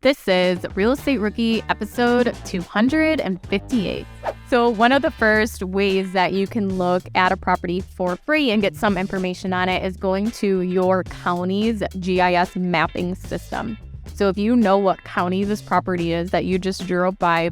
This is Real Estate Rookie episode 258. So one of the first ways that you can look at a property for free and get some information on it is going to your county's GIS mapping system. So if you know what county this property is that you just drove by,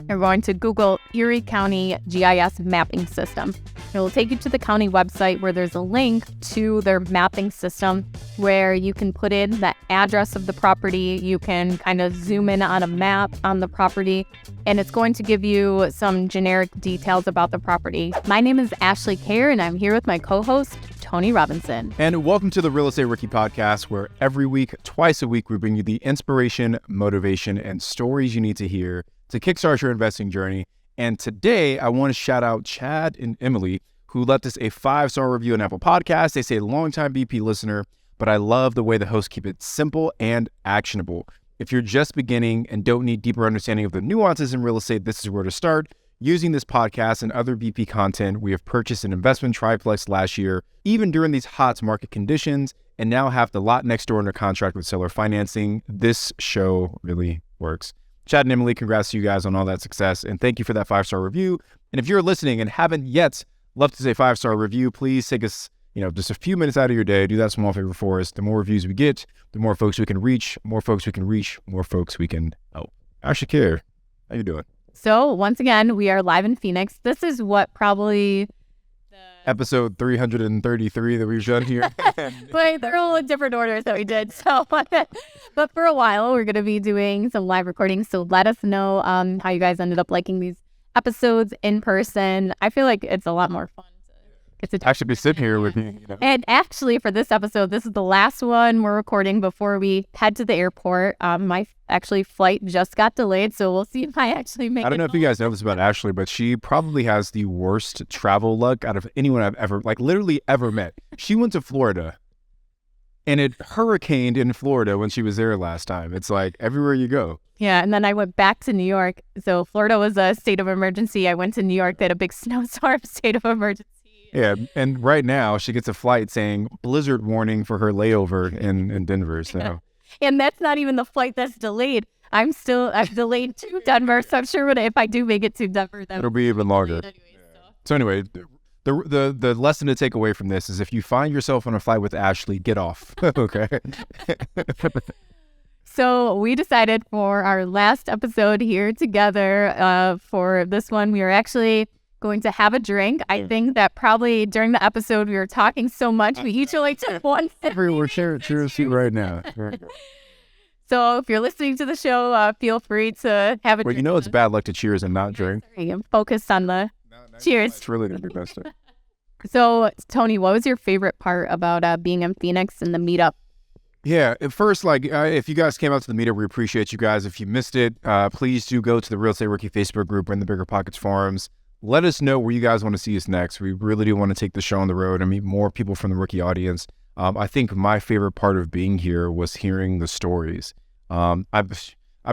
you're going to Google Erie County GIS mapping system. It will take you to the county website where there's a link to their mapping system where you can put in the address of the property. You can kind of zoom in on a map on the property, and it's going to give you some generic details about the property. My name is Ashley Kerr, and I'm here with my co-host, Tony Robinson. And welcome to the Real Estate Rookie podcast, where every week, twice a week, we bring you the inspiration, motivation, and stories you need to hear to kickstart your investing journey. And today, I want to shout out Chad and Emily, who left us a 5-star review on Apple Podcasts. They say, longtime BP listener, but I love the way the hosts keep it simple and actionable. If you're just beginning and don't need deeper understanding of the nuances in real estate, this is where to start. Using this podcast and other BP content, we have purchased an investment triplex last year, even during these hot market conditions, and now have the lot next door under contract with seller financing. This show really works. Chad and Emily, congrats to you guys on all that success, and thank you for that 5-star review. And if you're listening and haven't yet left us a 5-star review, please take us, just a few minutes out of your day. Do that small favor for us. The more reviews we get, the more folks we can reach, more folks we can help. Ashley Kerr, how you doing? So once again, we are live in Phoenix. This is what probably episode 333 that we've done here. But they're all in different orders that we did. So, but for a while, we're going to be doing some live recordings. So let us know how you guys ended up liking these episodes in person. I feel like it's a lot more fun to get to actually be sitting here with you. And actually, for this episode, this is the last one we're recording before we head to the airport. My flight just got delayed, so we'll see if I actually make it. I don't know if you guys know this about Ashley, but she probably has the worst travel luck out of anyone I've ever, literally ever met. She went to Florida, and it hurricaned in Florida when she was there last time. It's like everywhere you go. Yeah, and then I went back to New York. So Florida was a state of emergency. I went to New York. They had a big snowstorm, state of emergency. Yeah, and right now she gets a flight saying blizzard warning for her layover in Denver. So. Yeah. And that's not even the flight that's delayed. I'm delayed to Denver, so I'm sure if I do make it to Denver, then it'll be even longer. Anyway, so anyway, the lesson to take away from this is if you find yourself on a flight with Ashley, get off. Okay. So we decided for our last episode here together, for this one, we are actually going to have a drink. I think that probably during the episode we were talking so much, we each only took one. We're sharing cheers right now. So if you're listening to the show, feel free to have a drink. Well, it's bad luck to cheers and not drink. Sorry, I'm focused on the cheers. It's really going to be best. So, Tony, what was your favorite part about being in Phoenix and the meetup? Yeah, at first, if you guys came out to the meetup, we appreciate you guys. If you missed it, please do go to the Real Estate Rookie Facebook group and the Bigger Pockets forums. Let us know where you guys want to see us next. We really do want to take the show on the road and meet more people from the rookie audience. I think my favorite part of being here was hearing the stories. I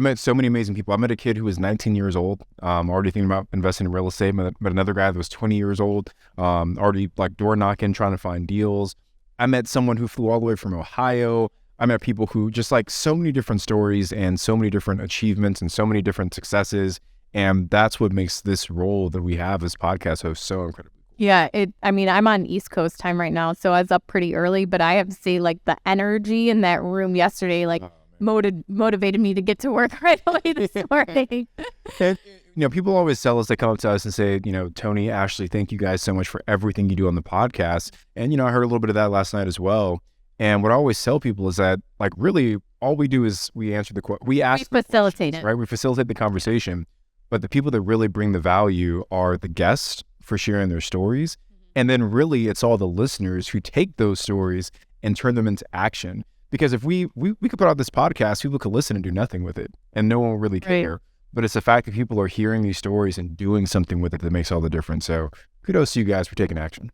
met so many amazing people. I met a kid who was 19 years old, already thinking about investing in real estate. Met another guy that was 20 years old, already door knocking, trying to find deals. I met someone who flew all the way from Ohio. I met people who just so many different stories and so many different achievements and so many different successes. And that's what makes this role that we have as podcast hosts so incredible. Yeah, I'm on East Coast time right now, so I was up pretty early, but I have to say, the energy in that room yesterday, motivated me to get to work right away this morning. People always tell us, they come up to us and say, Tony, Ashley, thank you guys so much for everything you do on the podcast. And, I heard a little bit of that last night as well. And what I always tell people is that, really, all we do is we answer the question. We facilitate it. Right? We facilitate the conversation. But the people that really bring the value are the guests for sharing their stories. Mm-hmm. And then really it's all the listeners who take those stories and turn them into action. Because if we could put out this podcast, people could listen and do nothing with it and no one will really care. Right. But it's the fact that people are hearing these stories and doing something with it that makes all the difference. So kudos to you guys for taking action.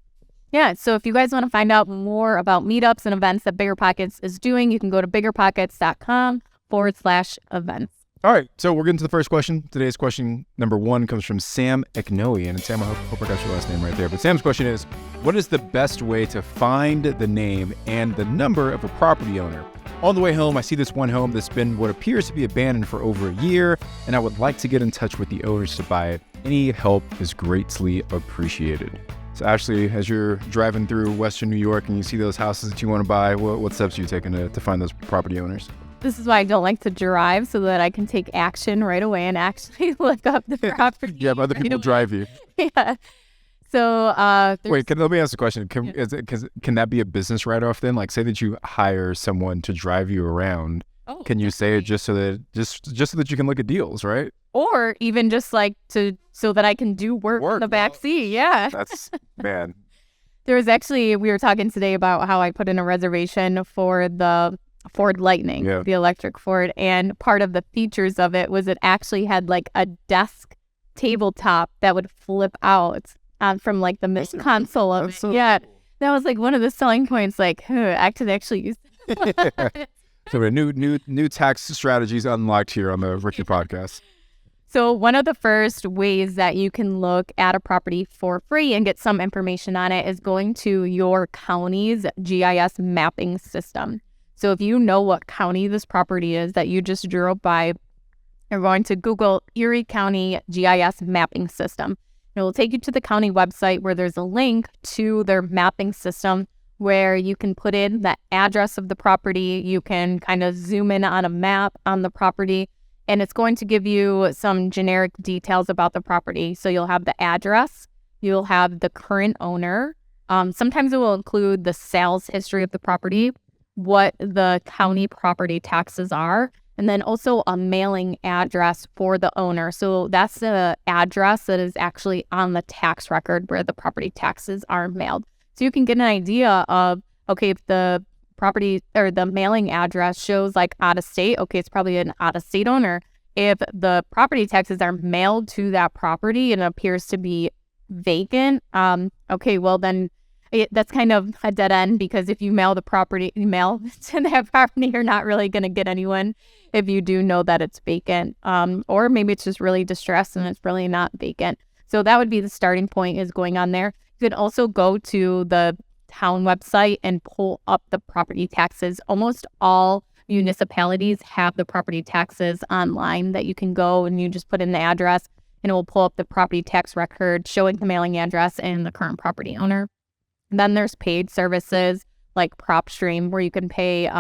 Yeah, so if you guys want to find out more about meetups and events that Bigger Pockets is doing, you can go to biggerpockets.com/events. All right, so we're getting to the first question. Today's question number 1 comes from Sam Eknoe. And Sam, I hope I got your last name right there. But Sam's question is, what is the best way to find the name and the number of a property owner? On the way home, I see this one home that's been what appears to be abandoned for over a year, and I would like to get in touch with the owners to buy it. Any help is greatly appreciated. So Ashley, as you're driving through Western New York and you see those houses that you want to buy, what steps are you taking to find those property owners? This is why I don't like to drive, so that I can take action right away and actually look up the property. Yeah, but other people drive you. Yeah. So, wait, let me ask a question. Can that be a business write-off then? Like, say that you hire someone to drive you around. Oh, can you say it just so that you can look at deals, right? Or even just like so that I can do work in the back seat. Yeah. That's, man. We were talking today about how I put in a reservation for the Ford Lightning, the electric Ford, and part of the features of it was it actually had like a desk tabletop that would flip out from like the mid console of it. So yeah, that was like one of the selling points. Like, I could actually use it. So a new tax strategies unlocked here on the Ricky podcast. So one of the first ways that you can look at a property for free and get some information on it is going to your county's GIS mapping system. So if you know what county this property is that you just drove by, you're going to Google Erie County GIS mapping system. It will take you to the county website where there's a link to their mapping system where you can put in the address of the property. You can kind of zoom in on a map on the property, and it's going to give you some generic details about the property. So you'll have the address, you'll have the current owner. Sometimes it will include the sales history of the property, what the county property taxes are, and then also a mailing address for the owner. So that's the address that is actually on the tax record where the property taxes are mailed. So you can get an idea of, okay, if the property or the mailing address shows like out of state, okay, it's probably an out of state owner. If the property taxes are mailed to that property and it appears to be vacant, okay, well then that's kind of a dead end, because if you mail to that property, you're not really going to get anyone if you do know that it's vacant. Or maybe it's just really distressed and it's really not vacant. So that would be the starting point, is going on there. You could also go to the town website and pull up the property taxes. Almost all municipalities have the property taxes online that you can go and you just put in the address and it will pull up the property tax record showing the mailing address and the current property owner. Then there's paid services like PropStream, where you can pay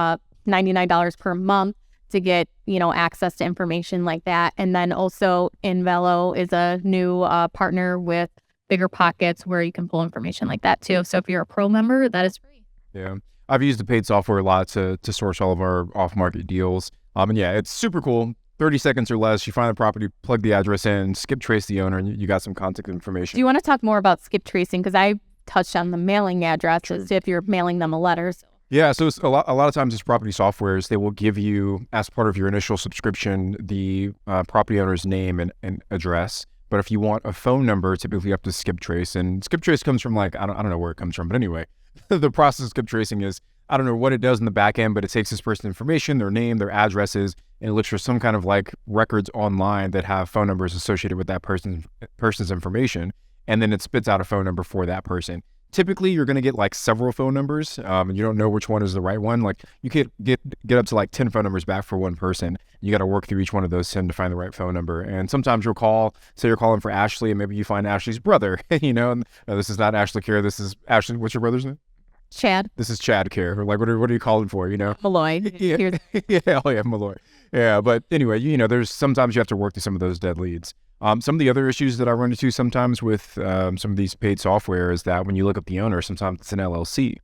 $99 per month to get, access to information like that. And then also Invelo is a new partner with biggerpockets, where you can pull information like that too. So if you're a pro member, that is free. Yeah. I've used the paid software a lot to source all of our off-market deals. And yeah, it's super cool. 30 seconds or less, you find the property, plug the address in, skip trace the owner, and you got some contact information. Do you want to talk more about skip tracing? Because I touched on the mailing addresses if you're mailing them a letter. Yeah, so it's a lot of times these property softwares, they will give you, as part of your initial subscription, the property owner's name and address. But if you want a phone number, typically you have to skip trace. And skip trace comes from I don't know where it comes from. But anyway, the process of skip tracing is, I don't know what it does in the back end, but it takes this person's information, their name, their addresses, and it looks for some kind of records online that have phone numbers associated with that person's information. And then it spits out a phone number for that person. Typically, you're going to get several phone numbers, and you don't know which one is the right one. You could get up to 10 phone numbers back for one person. You got to work through each one of those 10 to find the right phone number. And sometimes you'll say you're calling for Ashley, and maybe you find Ashley's brother. And this is not Ashley Care. This is Ashley. What's your brother's name? Chad. This is Chad Care. What are you calling for? Malloy. Yeah. Yeah. Oh yeah, Malloy. Yeah. But anyway, there's sometimes you have to work through some of those dead leads. Some of the other issues that I run into sometimes with some of these paid software is that when you look up the owner, sometimes it's an LLC.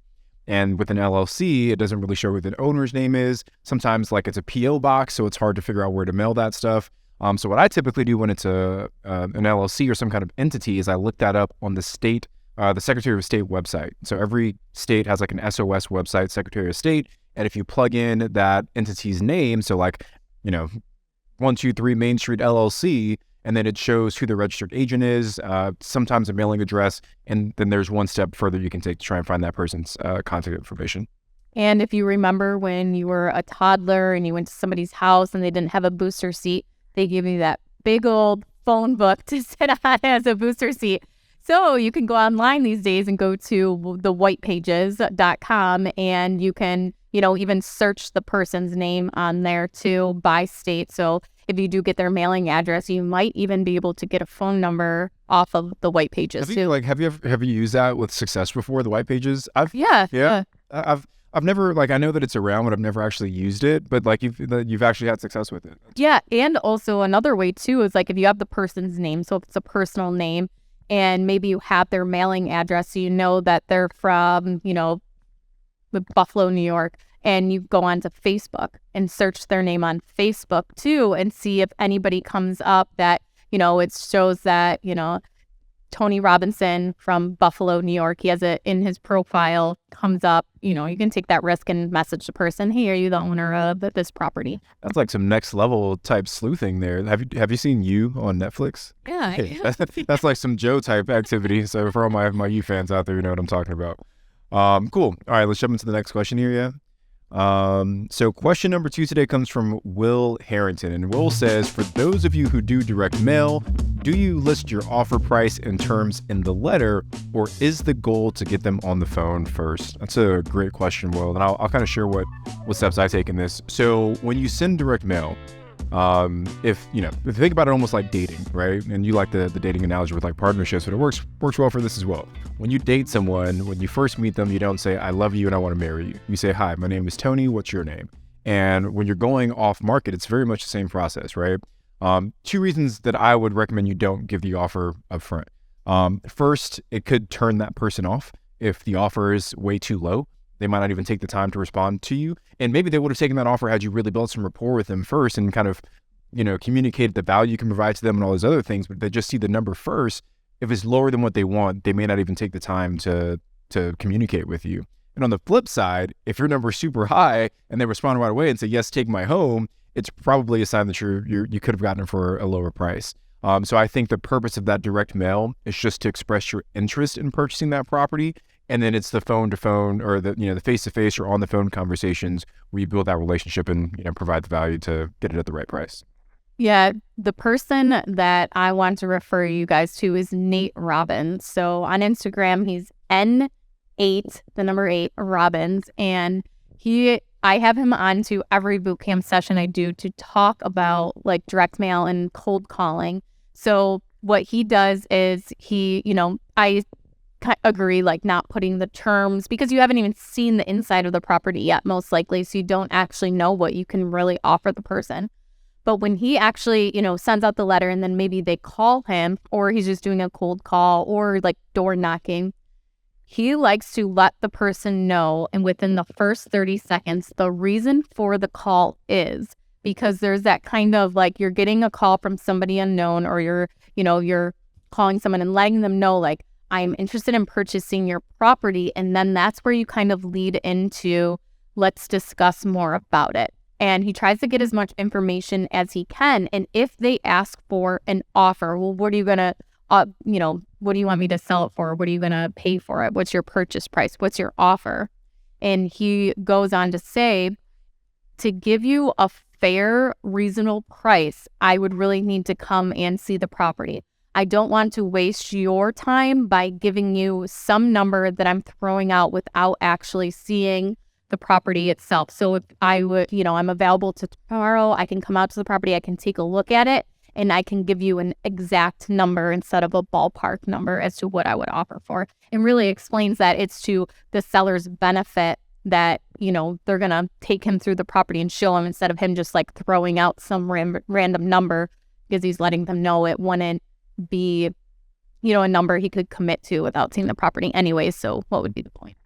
And with an LLC, it doesn't really show what the owner's name is. Sometimes it's a PO box, so it's hard to figure out where to mail that stuff. So what I typically do when it's an LLC or some kind of entity is I look that up on the Secretary of State website. So every state has an SOS website, Secretary of State. And if you plug in that entity's name, so 123 Main Street LLC, and then it shows who the registered agent is, sometimes a mailing address, and then there's one step further you can take to try and find that person's contact information. And if you remember when you were a toddler and you went to somebody's house and they didn't have a booster seat, they give you that big old phone book to sit on as a booster seat. So you can go online these days and go to the whitepages.com and you can, even search the person's name on there too by state. So if you do get their mailing address, you might even be able to get a phone number off of the white pages too. Have you used that with success before, the white pages? Yeah. I've never, like, I know that it's around, but I've never actually used it. But like you've actually had success with it. Yeah, and also another way too is like if you have the person's name, so if it's a personal name, and maybe you have their mailing address, so you know that they're from, Buffalo, New York, and you go onto Facebook and search their name on Facebook too, and see if anybody comes up that, it shows that, Tony Robinson from Buffalo, New York, he has it in his profile, comes up, you can take that risk and message the person, hey, are you the owner of this property? That's like some next level type sleuthing there. Have you seen You on Netflix? Yeah. That's like some Joe type activity. So for all my You fans out there, you know what I'm talking about. Cool. All right, let's jump into the next question here. Yeah. So question number 2 today comes from Will Harrington, and Will says, for those of you who do direct mail, do you list your offer price and terms in the letter, or is the goal to get them on the phone first? That's a great question, Will, and I'll kind of share what steps I take in this. So when you send direct mail, if you think about it almost like dating, right? And you like the dating analogy with like partnerships, but it works well for this as well. When you date someone, when you first meet them, you don't say, I love you and I want to marry you. You say, hi, my name is Tony. What's your name? And when you're going off market, it's very much the same process, right? 2 reasons that I would recommend you don't give the offer up front. First, it could turn that person off if the offer is way too low. They might not even take the time to respond to you. And maybe they would have taken that offer had you really built some rapport with them first and kind of, communicated the value you can provide to them and all those other things, but they just see the number first. If it's lower than what they want, they may not even take the time to communicate with you. And on the flip side, if your number is super high and they respond right away and say, yes, take my home, it's probably a sign that you could have gotten it for a lower price. So I think the purpose of that direct mail is just to express your interest in purchasing that property. And then it's the phone to phone or the face to face or on the phone conversations where you build that relationship and, provide the value to get it at the right price. Yeah, the person that I want to refer you guys to is Nate Robbins. So on Instagram, he's N8, the number 8 Robbins, and I have him on to every boot camp session I do to talk about like direct mail and cold calling. So what he does is I agree, like not putting the terms because you haven't even seen the inside of the property yet, most likely. So you don't actually know what you can really offer the person. But when he actually, sends out the letter and then maybe they call him or he's just doing a cold call or like door knocking, he likes to let the person know. And within the first 30 seconds, the reason for the call is because there's that kind of like you're getting a call from somebody unknown or you're calling someone and letting them know like, I'm interested in purchasing your property. And then that's where you kind of lead into, let's discuss more about it. And he tries to get as much information as he can. And if they ask for an offer, well, what are you going to, what do you want me to sell it for? What are you going to pay for it? What's your purchase price? What's your offer? And he goes on to say, to give you a fair, reasonable price, I would really need to come and see the property. I don't want to waste your time by giving you some number that I'm throwing out without actually seeing the property itself. So if I would, I'm available to tomorrow, I can come out to the property, I can take a look at it, and I can give you an exact number instead of a ballpark number as to what I would offer for. And really explains that it's to the seller's benefit that, they're going to take him through the property and show him instead of him just like throwing out some random number because he's letting them know it wouldn't be, a number he could commit to without seeing the property anyway. So what would be the point?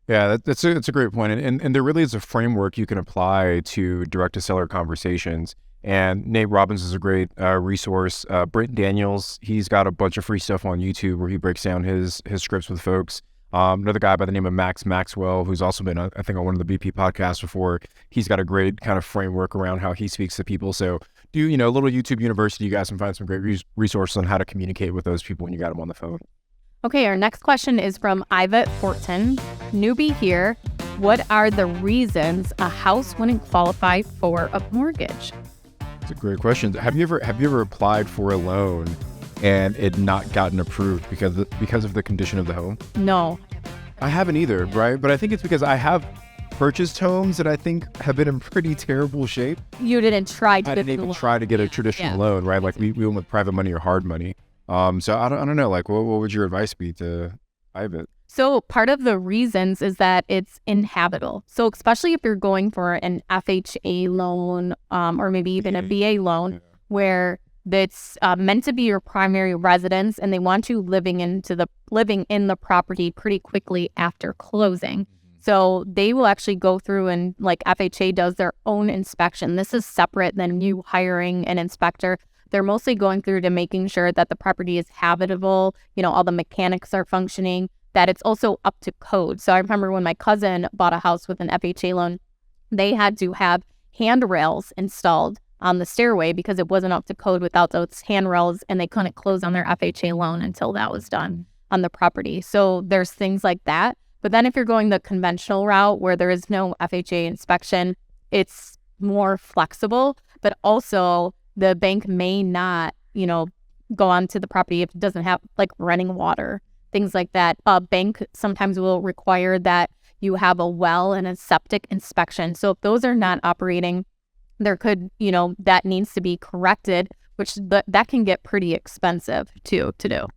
Yeah, that's a great point. And there really is a framework you can apply to direct to seller conversations. And Nate Robbins is a great resource. Brent Daniels, he's got a bunch of free stuff on YouTube where he breaks down his scripts with folks. Another guy by the name of Max Maxwell, who's also been, I think, on one of the BP podcasts before. He's got a great kind of framework around how he speaks to people. So do, a little YouTube university, you guys can find some great resources on how to communicate with those people when you got them on the phone. Okay, our next question is from Ivet Fortin. Newbie here. What are the reasons a house wouldn't qualify for a mortgage? That's a great question. Have you ever applied for a loan and it not gotten approved because of the condition of the home? No. I haven't either, right? But I think it's because I have purchased homes that I think have been in pretty terrible shape. You didn't try to I get didn't even the try to get a traditional loan, right? Like we went with private money or hard money. So I don't know. Like, what would your advice be to Ivan? So part of the reasons is that it's inhabitable. So especially if you're going for an FHA loan, or maybe even a VA loan, where that's meant to be your primary residence, and they want you living in the property pretty quickly after closing. So they will actually go through and, like, FHA does their own inspection. This is separate than you hiring an inspector. They're mostly going through to making sure that the property is habitable, all the mechanics are functioning, that it's also up to code. So I remember when my cousin bought a house with an FHA loan, they had to have handrails installed on the stairway because it wasn't up to code without those handrails, and they couldn't close on their FHA loan until that was done on the property. So there's things like that. But then if you're going the conventional route where there is no FHA inspection, it's more flexible, but also the bank may not, go onto the property if it doesn't have, like, running water, things like that. A bank sometimes will require that you have a well and a septic inspection. So if those are not operating, there could, that needs to be corrected, which that can get pretty expensive too to do.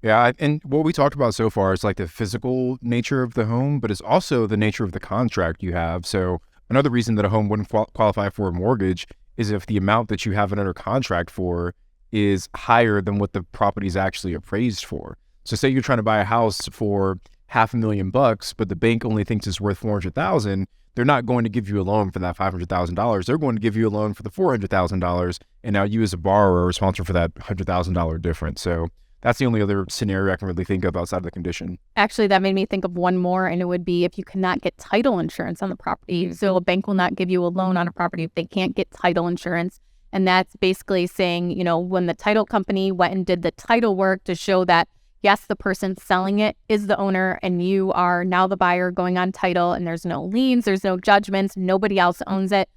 Yeah, and what we talked about so far is like the physical nature of the home, but it's also the nature of the contract you have. So another reason that a home wouldn't qualify for a mortgage is if the amount that you have it under contract for is higher than what the property is actually appraised for. So say you're trying to buy a house for $500,000, but the bank only thinks it's worth $400,000. They're not going to give you a loan for that $500,000. They're going to give you a loan for the $400,000, and now you as a borrower are responsible for that $100,000 difference. So that's the only other scenario I can really think of outside of the condition. Actually, that made me think of one more, and it would be if you cannot get title insurance on the property. So a bank will not give you a loan on a property if they can't get title insurance. And that's basically saying, when the title company went and did the title work to show that, yes, the person selling it is the owner and you are now the buyer going on title, and there's no liens, there's no judgments, nobody else owns it.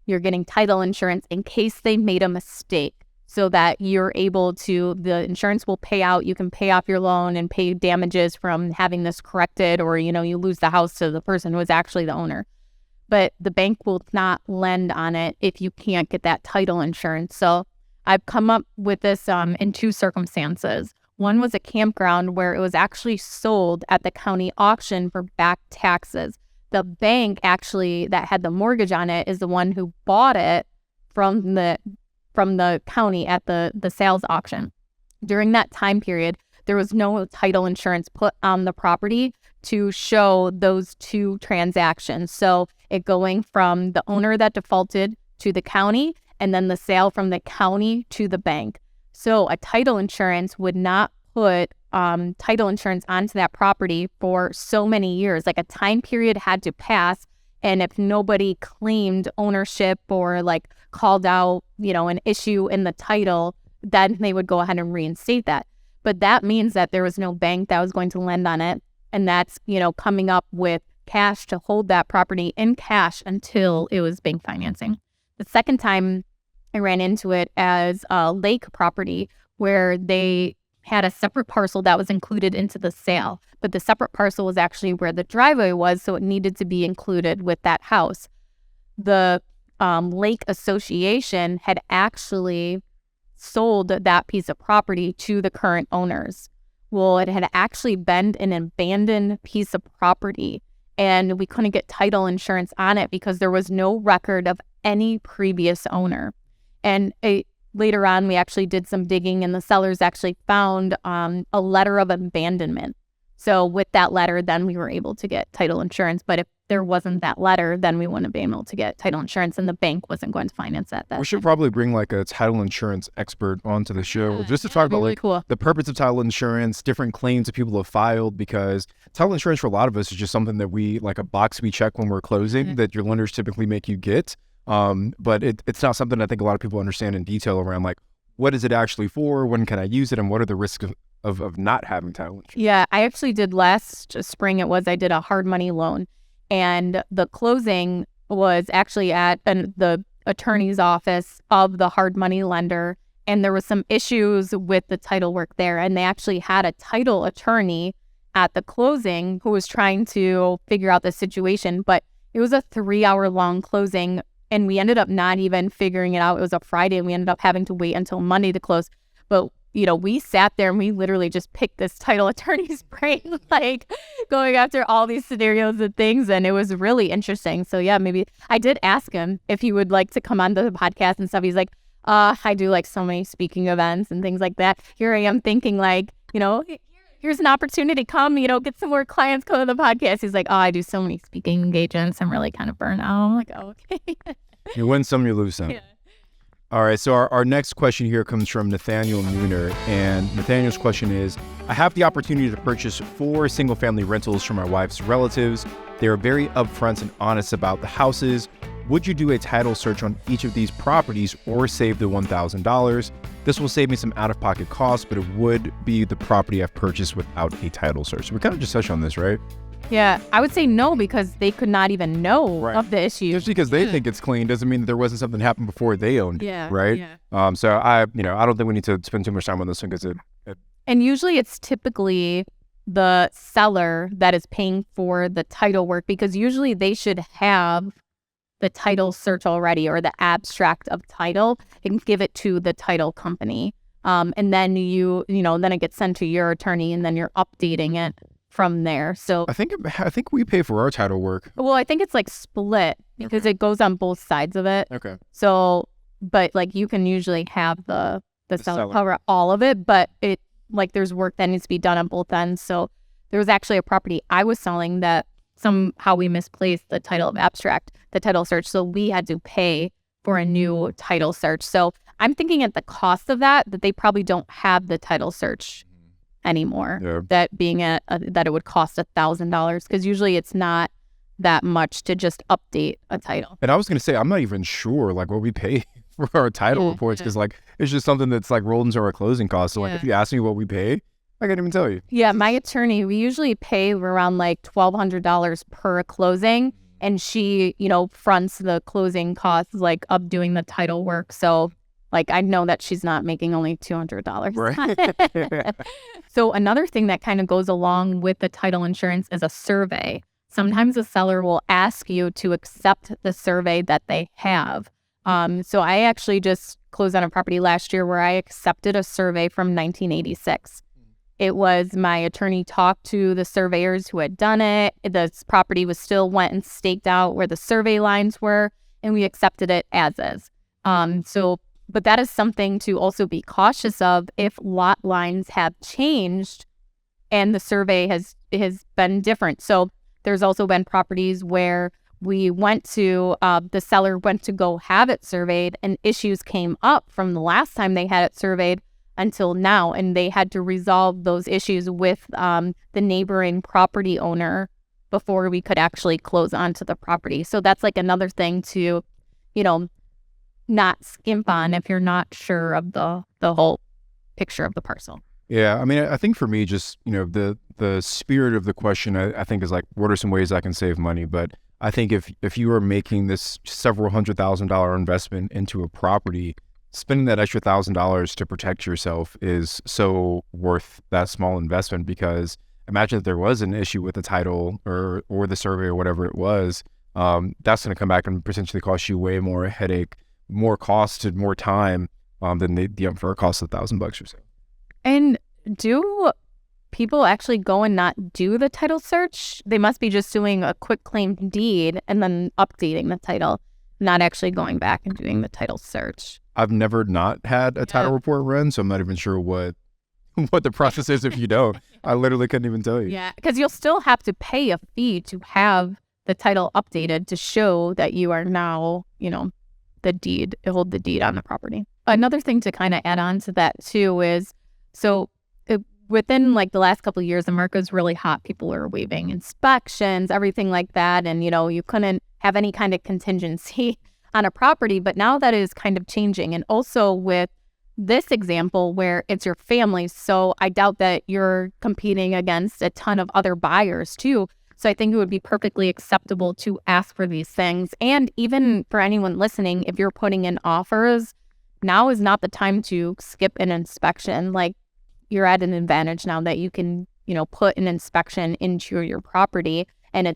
You're getting title insurance in case they made a mistake, so that you're able to, the insurance will pay out, you can pay off your loan and pay damages from having this corrected, or, you lose the house to the person who is actually the owner. But the bank will not lend on it if you can't get that title insurance. So I've come up with this in two circumstances. One was a campground where it was actually sold at the county auction for back taxes. The bank actually that had the mortgage on it is the one who bought it from the county at the sales auction. During that time period, there was no title insurance put on the property to show those two transactions. So it going from the owner that defaulted to the county, and then the sale from the county to the bank. So a title insurance would not put title insurance onto that property for so many years. Like, a time period had to pass, and if nobody claimed ownership or like called out, an issue in the title, then they would go ahead and reinstate that. But that means that there was no bank that was going to lend on it, and that's, coming up with cash to hold that property in cash until it was bank financing. The second time I ran into it as a lake property where they had a separate parcel that was included into the sale, but the separate parcel was actually where the driveway was, so it needed to be included with that house. The lake association had actually sold that piece of property to the current owners. Well, it had actually been an abandoned piece of property, and we couldn't get title insurance on it because there was no record of any previous owner. And later on, we actually did some digging, and the sellers actually found a letter of abandonment. So with that letter, then we were able to get title insurance. But if there wasn't that letter, then we wouldn't have been able to get title insurance, and the bank wasn't going to finance that. We should probably bring like a title insurance expert onto the show just to talk about really cool. The purpose of title insurance, different claims that people have filed, because title insurance for a lot of us is just something that we, like a box we check when we're closing, that your lenders typically make you get. But it's not something I think a lot of people understand in detail around, like, what is it actually for? When can I use it? And what are the risks of not having title insurance? Yeah, I actually did last spring. I did a hard money loan, and the closing was actually at the attorney's office of the hard money lender. And there was some issues with the title work there. And they actually had a title attorney at the closing who was trying to figure out the situation, but It was a 3-hour long closing, and we ended up not even figuring it out. It was a Friday, and we ended up having to wait until Monday to close. But, we sat there and we literally just picked this title attorney's brain, like going after all these scenarios and things. And it was really interesting. So yeah, maybe I did ask him if he would like to come on the podcast and stuff. He's like, I do like so many speaking events and things like that. Here I am thinking like, here's an opportunity. Come, get some more clients, come to the podcast. He's like, oh, I do so many speaking engagements. I'm really kind of burnt out. I'm like, oh, okay. You win some, you lose some. Yeah. All right, so our next question here comes from Nathaniel Nooner, and Nathaniel's question is, I have the opportunity to purchase 4 single-family rentals from my wife's relatives. They are very upfront and honest about the houses. Would you do a title search on each of these properties or save the $1,000? This will save me some out-of-pocket costs, but it would be the property I've purchased without a title search. We kind of just touched on this, right? Yeah, I would say no, because they could not even know of the issue. Just because they think it's clean doesn't mean that there wasn't something that happened before they owned it, right? Yeah. So I don't think we need to spend too much time on this one because And usually it's typically the seller that is paying for the title work, because usually they should have the title search already or the abstract of title and give it to the title company. And then then it gets sent to your attorney, and then you're updating it from there. So I think we pay for our title work. Well, I think it's like split because it goes on both sides of it. Okay. So, but like you can usually have the seller cover all of it, but it like there's work that needs to be done on both ends. So there was actually a property I was selling that somehow we misplaced the title of abstract, the title search. So we had to pay for a new title search. So I'm thinking at the cost of that they probably don't have the title search anymore. Yeah. That being that it would cost $1,000, because usually it's not that much to just update a title. And I was gonna say, I'm not even sure like what we pay for our title reports, because like it's just something that's like rolled into our closing costs. So like if you ask me what we pay, I can't even tell you. Yeah, my attorney, we usually pay around like $1,200 per closing, and she fronts the closing costs like of doing the title work. So like I know that she's not making only $200. Right. So another thing that kind of goes along with the title insurance is a survey. Sometimes a seller will ask you to accept the survey that they have. So I actually just closed on a property last year where I accepted a survey from 1986. It was my attorney talked to the surveyors who had done it. The property was still went and staked out where the survey lines were, and we accepted it as is. But that is something to also be cautious of if lot lines have changed and the survey has been different. So there's also been properties where we went to, the seller went to go have it surveyed, and issues came up from the last time they had it surveyed until now, and they had to resolve those issues with the neighboring property owner before we could actually close onto the property. So that's like another thing to, not skimp on if you're not sure of the whole picture of the parcel. Yeah, I mean, I think for me, just the spirit of the question, I think is like, what are some ways I can save money? But I think if you are making this several $100,000 investment into a property, spending that extra $1,000 to protect yourself is so worth that small investment. Because imagine if there was an issue with the title or the survey or whatever it was, that's going to come back and potentially cost you way more headache, more cost, and more time than the upfront cost of $1,000 or so. And do people actually go and not do the title search? They must be just doing a quick claim deed and then updating the title, not actually going back and doing the title search. I've never not had a title report run, so I'm not even sure what the process is if you don't. I literally couldn't even tell you. Yeah, because you'll still have to pay a fee to have the title updated to show that you are now, hold the deed on the property. Another thing to kind of add on to that too is, within like the last couple of years, America's really hot. People are waiving inspections, everything like that. And, you couldn't have any kind of contingency on a property. But now that is kind of changing. And also with this example where it's your family. So I doubt that you're competing against a ton of other buyers too. So I think it would be perfectly acceptable to ask for these things. And even for anyone listening, if you're putting in offers, now is not the time to skip an inspection. Like, you're at an advantage now that you can, put an inspection into your property and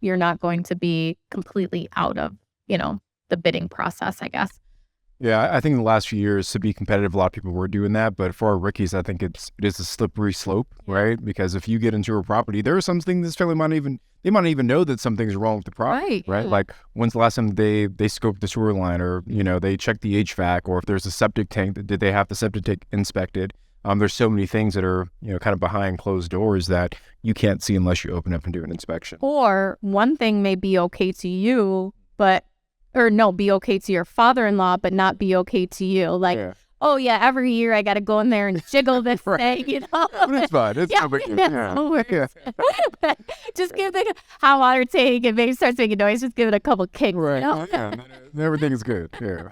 you're not going to be completely out of, the bidding process, I guess. Yeah, I think in the last few years, to be competitive, a lot of people were doing that. But for our rookies, I think it is a slippery slope, right? Because if you get into a property, there are some things this family they might not even know that something's wrong with the property, right? Like, when's the last time they scoped the sewer line, or they checked the HVAC, or if there's a septic tank, did they have the septic tank inspected? There's so many things that are kind of behind closed doors that you can't see unless you open up and do an inspection. Or one thing may be okay to you, be okay to your father-in-law, but not be okay to you. Like, oh yeah, every year I got to go in there and jiggle this thing, But it's fine. It's no big deal. Just give the hot water tank, and maybe starts making noise. Just give it a couple kicks. Right. Everything is good. Yeah.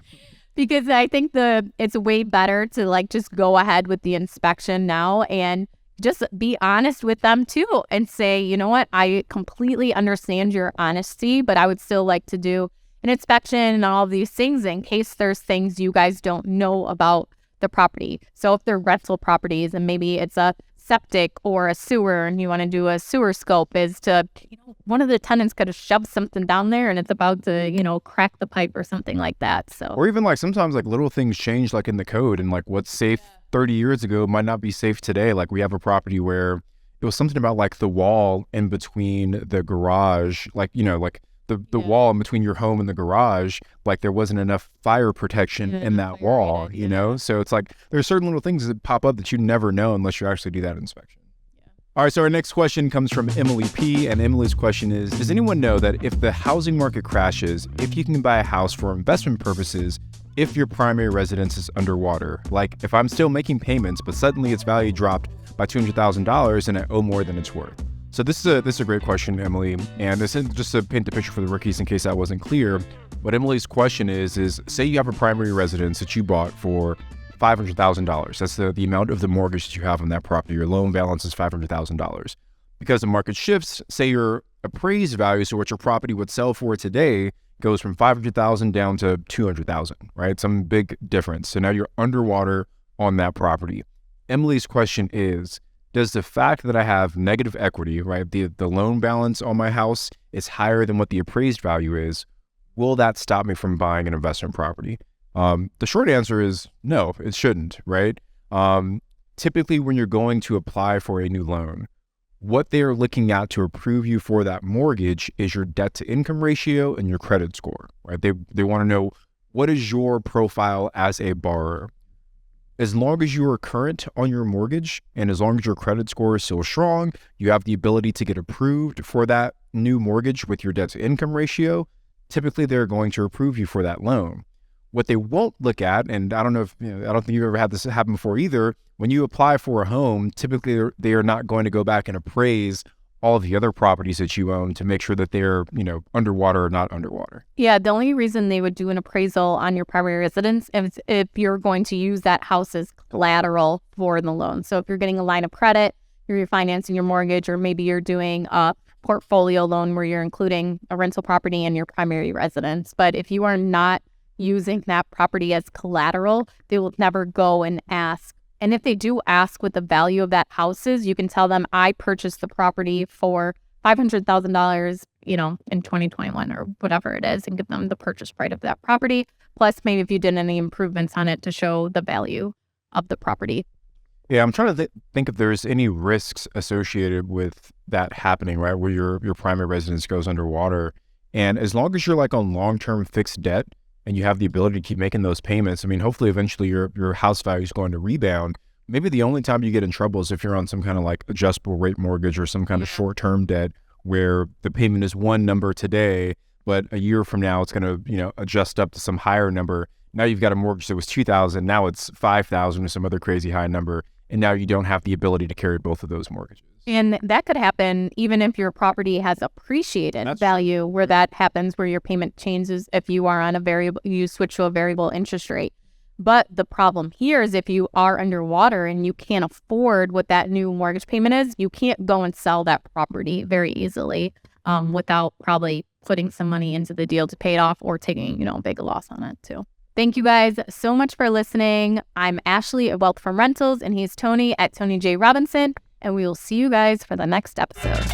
Because I think it's way better to just go ahead with the inspection now and just be honest with them too, and say, you know what, I completely understand your honesty, but I would still like to do an inspection and all of these things in case there's things you guys don't know about the property. So if they're rental properties and maybe it's a septic or a sewer and you want to do a sewer scope, is to, one of the tenants could have shoved something down there and it's about to, crack the pipe or something like that. So, or even sometimes little things change in the code, and what's safe 30 years ago might not be safe today. We have a property where it was something about the wall in between the garage, the wall in between your home and the garage, there wasn't enough fire protection in that wall, So it's there's certain little things that pop up that you never know unless you actually do that inspection. Yeah. All right, so our next question comes from Emily P. And Emily's question is, does anyone know that if the housing market crashes, if you can buy a house for investment purposes, if your primary residence is underwater? If I'm still making payments, but suddenly its value dropped by $200,000 and I owe more than it's worth. So this is a great question, Emily, and this is just to paint the picture for the rookies in case that wasn't clear. What Emily's question is say you have a primary residence that you bought for $500,000. That's the amount of the mortgage that you have on that property. Your loan balance is $500,000. Because the market shifts, say your appraised value, so what your property would sell for today, goes from $500,000 down to $200,000, right? Some big difference. So now you're underwater on that property. Emily's question is, does the fact that I have negative equity, right, the loan balance on my house is higher than what the appraised value is, will that stop me from buying an investment property? The short answer is no, it shouldn't, right? Typically, when you're going to apply for a new loan, what they are looking at to approve you for that mortgage is your debt to income ratio and your credit score, right? They want to know, what is your profile as a borrower? As long as you are current on your mortgage and as long as your credit score is still strong, you have the ability to get approved for that new mortgage with your debt to income ratio. Typically, they're going to approve you for that loan. What they won't look at, and I don't know if, I don't think you've ever had this happen before either, when you apply for a home, typically they are not going to go back and appraise all of the other properties that you own to make sure that they're, underwater or not underwater. Yeah, the only reason they would do an appraisal on your primary residence is if you're going to use that house as collateral for the loan. So if you're getting a line of credit, you're refinancing your mortgage, or maybe you're doing a portfolio loan where you're including a rental property and your primary residence. But if you are not using that property as collateral, they will never go and ask. And if they do ask what the value of that house is, you can tell them, I purchased the property for $500,000, in 2021 or whatever it is, and give them the purchase price of that property. Plus, maybe if you did any improvements on it to show the value of the property. Yeah, I'm trying to think if there's any risks associated with that happening, right? Where your primary residence goes underwater. And as long as you're on long-term fixed debt, and you have the ability to keep making those payments, hopefully eventually your house value is going to rebound. Maybe the only time you get in trouble is if you're on some kind of adjustable rate mortgage or some kind of short-term debt where the payment is one number today, but a year from now it's going to, adjust up to some higher number. Now you've got a mortgage that was $2,000, now it's $5,000 or some other crazy high number, and now you don't have the ability to carry both of those mortgages. And that could happen even if your property has appreciated value, where that happens, where your payment changes if you are on you switch to a variable interest rate. But the problem here is if you are underwater and you can't afford what that new mortgage payment is, you can't go and sell that property very easily without probably putting some money into the deal to pay it off, or taking, a big loss on it too. Thank you guys so much for listening. I'm Ashley at Wealth from Rentals, and he's Tony at Tony J. Robinson. And we will see you guys for the next episode.